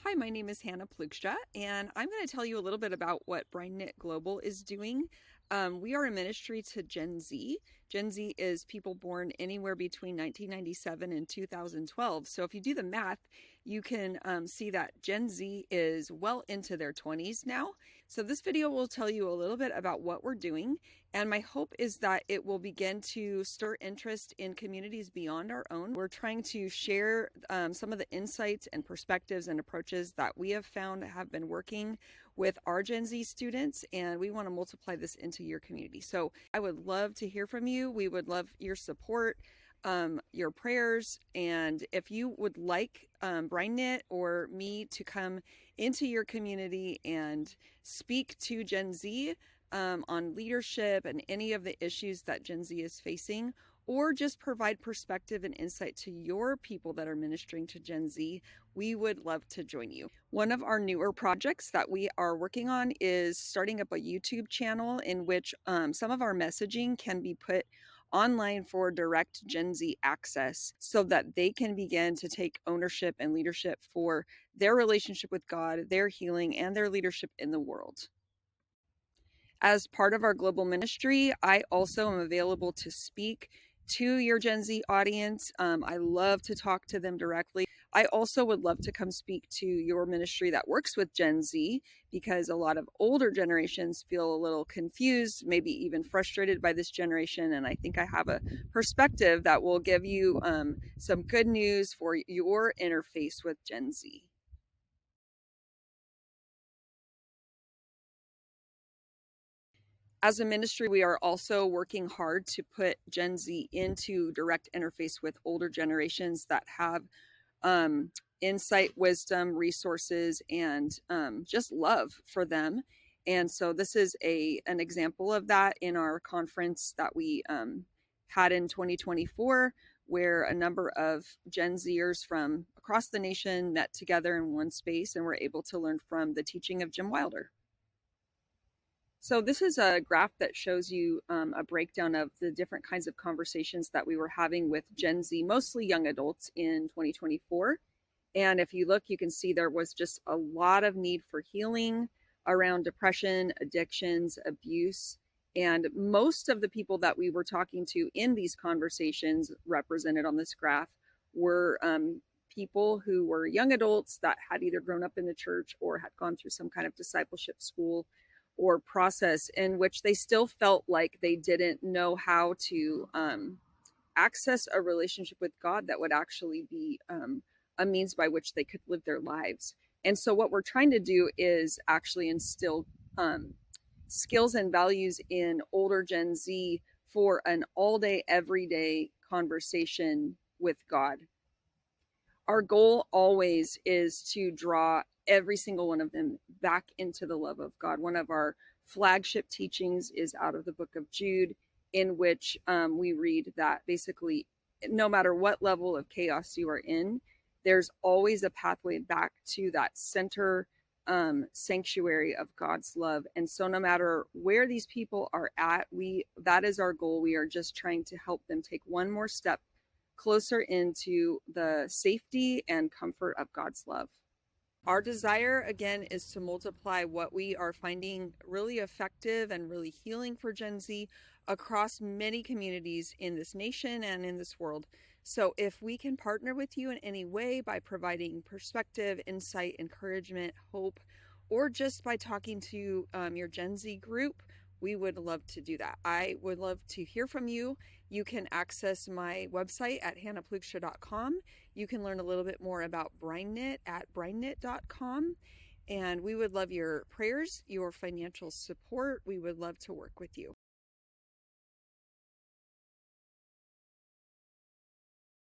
Hi, my name is Hannah Plugstra, and I'm going to tell you a little bit about what Brineknit Global is doing. We are a ministry to Gen Z. Gen Z is people born anywhere between 1997 and 2012. So if you do the math, you can see that Gen Z is well into their 20s now. So this video will tell you a little bit about what we're doing, and my hope is that it will begin to stir interest in communities beyond our own. We're trying to share some of the insights and perspectives and approaches that we have found have been working with our Gen Z students, and we want to multiply this into your community. So I would love to hear from you. We would love your support, your prayers, and if you would like Brineknit or me to come into your community and speak to Gen Z on leadership and any of the issues that Gen Z is facing, or just provide perspective and insight to your people that are ministering to Gen Z, we would love to join you. One of our newer projects that we are working on is starting up a YouTube channel in which some of our messaging can be put online for direct Gen Z access so that they can begin to take ownership and leadership for their relationship with God, their healing, and their leadership in the world. As part of our global ministry, I also am available to speak to your Gen Z audience. I love to talk to them directly. I also would love to come speak to your ministry that works with Gen Z, because a lot of older generations feel a little confused, maybe even frustrated by this generation. And I think I have a perspective that will give you some good news for your interface with Gen Z. As a ministry, we are also working hard to put Gen Z into direct interface with older generations that have insight, wisdom, resources, and just love for them. And so this is an example of that in our conference that we had in 2024, where a number of Gen Zers from across the nation met together in one space and were able to learn from the teaching of Jim Wilder. So this is a graph that shows you a breakdown of the different kinds of conversations that we were having with Gen Z, mostly young adults, in 2024. And if you look, you can see there was just a lot of need for healing around depression, addictions, abuse. And most of the people that we were talking to in these conversations, represented on this graph, were people who were young adults that had either grown up in the church or had gone through some kind of discipleship school or process in which they still felt like they didn't know how to access a relationship with God that would actually be a means by which they could live their lives. And so what we're trying to do is actually instill skills and values in older Gen Z for an all-day, everyday conversation with God. Our goal always is to draw every single one of them back into the love of God. One of our flagship teachings is out of the book of Jude, in which we read that basically no matter what level of chaos you are in, there's always a pathway back to that center sanctuary of God's love. And so no matter where these people are at, that is our goal. We are just trying to help them take one more step closer into the safety and comfort of God's love. Our desire, again, is to multiply what we are finding really effective and really healing for Gen Z across many communities in this nation and in this world. So if we can partner with you in any way by providing perspective, insight, encouragement, hope, or just by talking to your Gen Z group, we would love to do that. I would love to hear from you. You can access my website at hannahplugstra.com. You can learn a little bit more about Brineknit at brineknit.com. And we would love your prayers, your financial support. We would love to work with you.